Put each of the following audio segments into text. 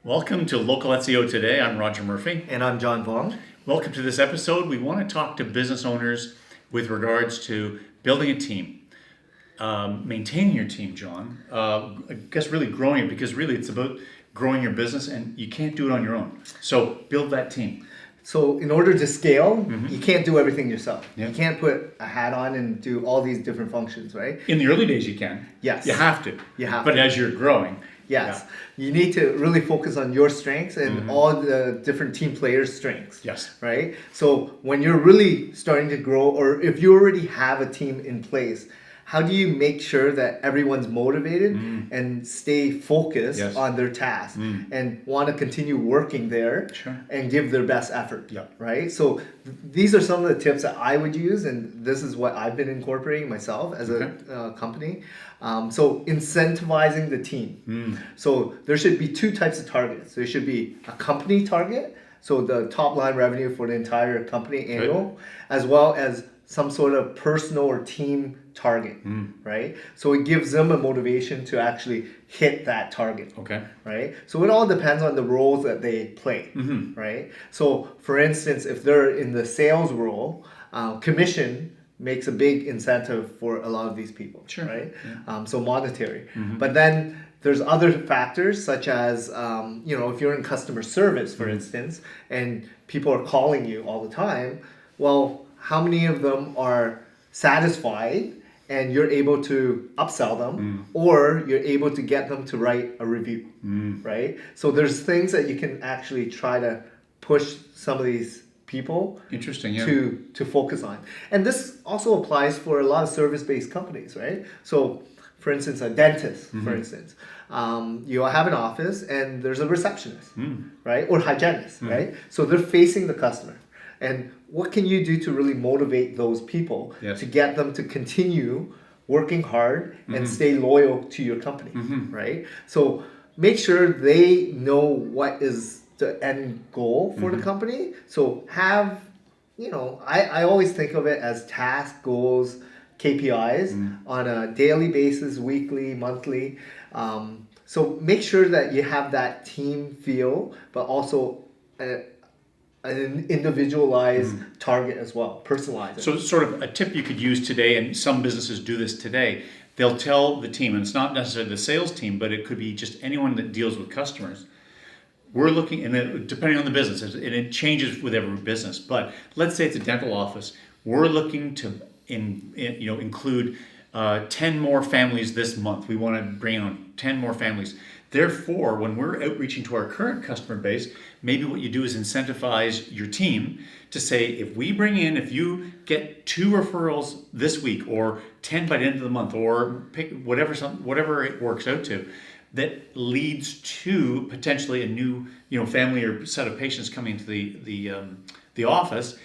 Welcome to Local SEO Today. I'm Roger Murphy. And I'm John Vong. Welcome to this episode. We want to talk to business owners with regards to building a team, maintaining your team, John. I guess really growing it, because really it's about growing your business and you can't do it on your own. So build that team. So in order to scale, you can't do everything yourself. Yeah. You can't put a hat on and do all these different functions, right? In the early days you can. Yes. You have to. You have but to. as you're growing. Yes. You need to really focus on your strengths and all the different team players' strengths. Yes. Right? So when you're really starting to grow, or if you already have a team in place, how do you make sure that everyone's motivated and stay focused Yes. on their task and want to continue working there and give their best effort? Yeah. Right? So these are some of the tips that I would use, and this is what I've been incorporating myself as a company. So incentivizing the team. So there should be two types of targets. There should be a company target, so the top line revenue for the entire company annual, as well as some sort of personal or team target, right? So it gives them a motivation to actually hit that target, right? So it all depends on the roles that they play, right? So for instance, if they're in the sales role, commission makes a big incentive for a lot of these people, right? Yeah. So monetary. But then there's other factors such as, if you're in customer service, for instance, and people are calling you all the time, well, how many of them are satisfied and you're able to upsell them or you're able to get them to write a review, right? So there's things that you can actually try to push some of these people to focus on. And this also applies for a lot of service-based companies, right? So for instance, a dentist, for instance, you have an office and there's a receptionist, right? Or hygienist, right? So they're facing the customer. And what can you do to really motivate those people to get them to continue working hard and stay loyal to your company, right? So make sure they know what is the end goal for the company. So have, I always think of it as task goals, KPIs on a daily basis, weekly, monthly. So make sure that you have that team feel, but also an individualized target as well, personalized. So sort of a tip you could use today, and some businesses do this today, they'll tell the team, and it's not necessarily the sales team, but it could be just anyone that deals with customers. We're looking, and then depending on the business, and it changes with every business, but let's say it's a dental office, we're looking to include 10 more families this month. We want to bring on 10 more families. Therefore, when we're outreaching to our current customer base, maybe what you do is incentivize your team to say, if you get 2 referrals this week, or 10 by the end of the month, or pick whatever it works out to, that leads to potentially a new family or set of patients coming into the office,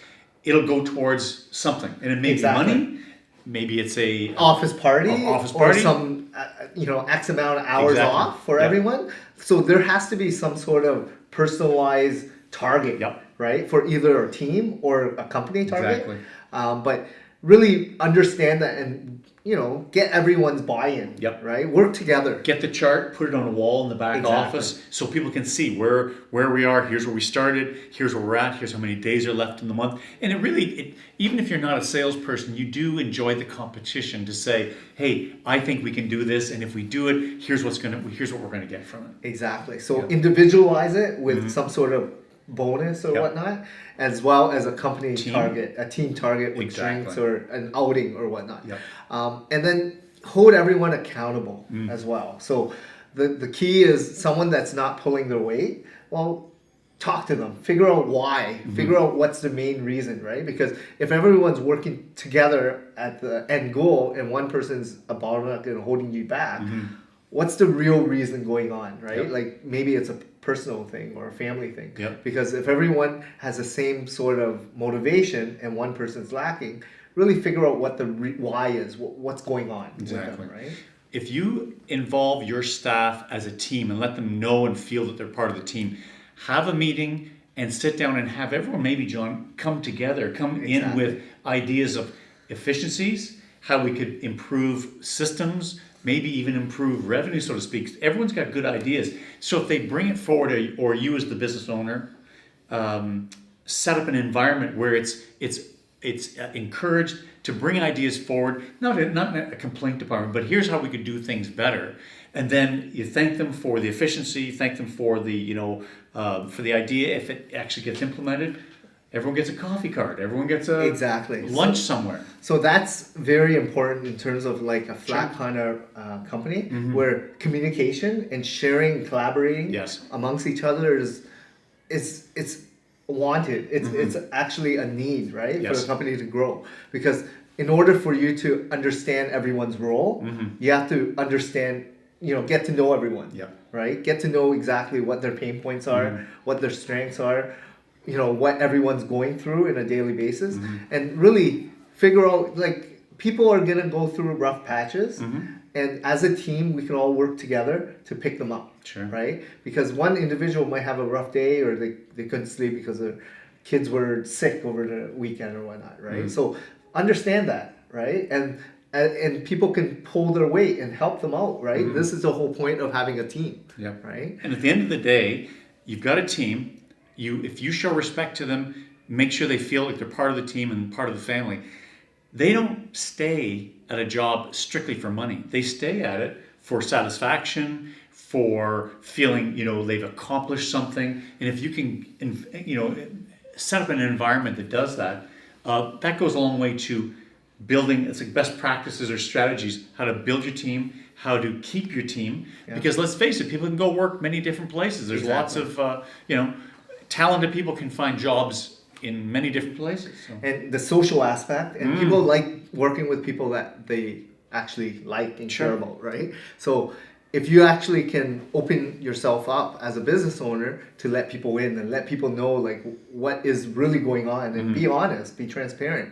it'll go towards something, and it may be money. Maybe it's a office party, or some X amount of hours off for everyone. So there has to be some sort of personalized target, right, for either a team or a company target. But really understand that and get everyone's buy-in. Right, work together. Get the chart, put it on a wall in the back office, so people can see where we are. Here's where we started. Here's where we're at. Here's how many days are left in the month. And even if you're not a salesperson, you do enjoy the competition to say, hey, I think we can do this, and if we do it, here's what we're gonna get from it. Exactly. So individualize it with some sort of bonus or whatnot, as well as a company target, a team target with drinks or an outing or whatnot. And then hold everyone accountable as well. So the key is someone that's not pulling their weight, well, talk to them, figure out why, figure out what's the main reason, right? Because if everyone's working together at the end goal and one person's a bottleneck and holding you back, what's the real reason going on, right? Like maybe it's a personal thing or a family thing. Because if everyone has the same sort of motivation and one person's lacking, really figure out what the why is, what's going on with them, right? If you involve your staff as a team and let them know and feel that they're part of the team, have a meeting and sit down and have everyone, maybe John, come together, in with ideas of efficiencies, how we could improve systems, maybe even improve revenue, so to speak. Everyone's got good ideas. So if they bring it forward, or you as the business owner, set up an environment where it's encouraged to bring ideas forward, not in a complaint department, but here's how we could do things better. And then you thank them for the efficiency, thank them for the, for the idea. If it actually gets implemented, everyone gets a coffee card. Everyone gets a lunch somewhere. So that's very important in terms of like a flat kind of company where communication and sharing, collaborating amongst each other is it's wanted. It's actually a need, right, for the company to grow. Because in order for you to understand everyone's role, you have to understand, get to know everyone, right? Get to know exactly what their pain points are, what their strengths are, what everyone's going through in a daily basis, and really figure out, like, people are gonna go through rough patches, and as a team, we can all work together to pick them up, right? Because one individual might have a rough day, or they couldn't sleep because their kids were sick over the weekend or whatnot, right? So understand that, right? And people can pull their weight and help them out, right? This is the whole point of having a team, right? And at the end of the day, you've got a team. If you show respect to them, make sure they feel like they're part of the team and part of the family. They don't stay at a job strictly for money. They stay at it for satisfaction, for feeling, they've accomplished something. And if you can, set up an environment that does that, that goes a long way to building, it's like best practices or strategies, how to build your team, how to keep your team. Because let's face it, people can go work many different places. There's lots of, talented people can find jobs in many different places. So. And the social aspect, and people like working with people that they actually like and care about, right? So if you actually can open yourself up as a business owner to let people in and let people know like what is really going on, and be honest, be transparent.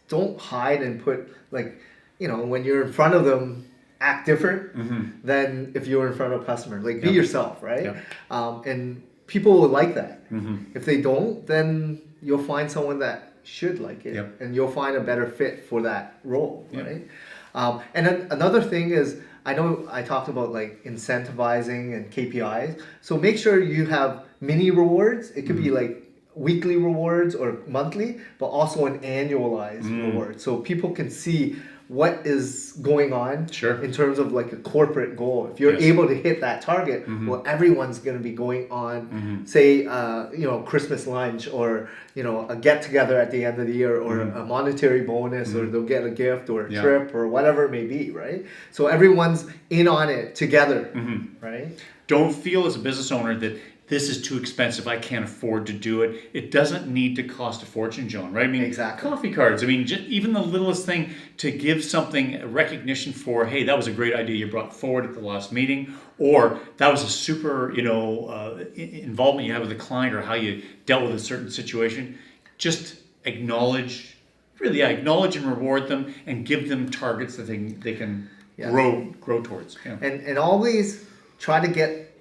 Don't hide and put, like, when you're in front of them, act different than if you were in front of a customer. Like, be yourself, right? And people will like that. If they don't, then you'll find someone that should like it, and you'll find a better fit for that role, right? And then another thing is, I know I talked about like incentivizing and KPIs. So make sure you have mini rewards. It could be like weekly rewards or monthly, but also an annualized reward. So people can see what is going on in terms of like a corporate goal. If you're able to hit that target, well, everyone's going to be going on, say, Christmas lunch, or, a get together at the end of the year, or a monetary bonus, or they'll get a gift or a trip or whatever it may be, right? So everyone's in on it together, right? Don't feel as a business owner that this is too expensive, I can't afford to do it. It doesn't need to cost a fortune, John, right? I mean, coffee cards. I mean, just even the littlest thing to give something a recognition for, hey, that was a great idea you brought forward at the last meeting, or that was a super, involvement you had with the client, or how you dealt with a certain situation. Just acknowledge and reward them, and give them targets that they can grow towards. And always try to get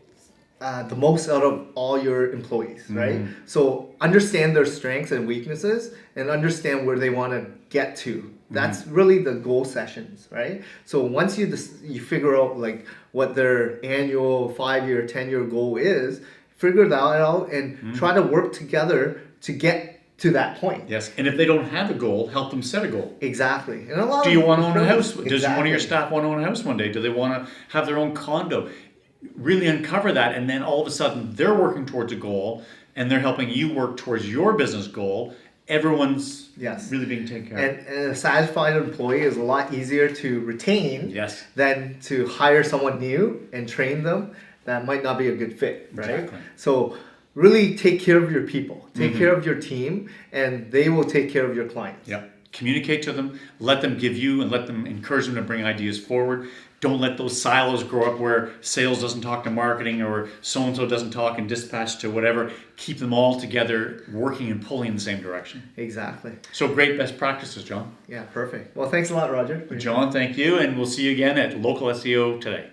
the most out of all your employees, right? So understand their strengths and weaknesses, and understand where they want to get to. That's really the goal sessions, right? So once you figure out like what their annual 5-year, 10-year goal is, figure that out and try to work together to get to that point. Yes, and if they don't have a goal, help them set a goal. Exactly. And do you want to own a house? Does one of your staff want to own a house one day? Do they want to have their own condo? Really uncover that, and then all of a sudden they're working towards a goal, and they're helping you work towards your business goal. Everyone's really being taken care of. And a satisfied employee is a lot easier to retain than to hire someone new and train them that might not be a good fit, right? Exactly. So really take care of your people, take care of your team, and they will take care of your clients. Communicate to them, let them give you, and let them encourage them to bring ideas forward. Don't let those silos grow up where sales doesn't talk to marketing, or so-and-so doesn't talk and dispatch to whatever. Keep them all together, working and pulling in the same direction. Exactly. So great best practices, John. Yeah, perfect. Well, thanks a lot, Roger. John, thank you, and we'll see you again at Local SEO Today.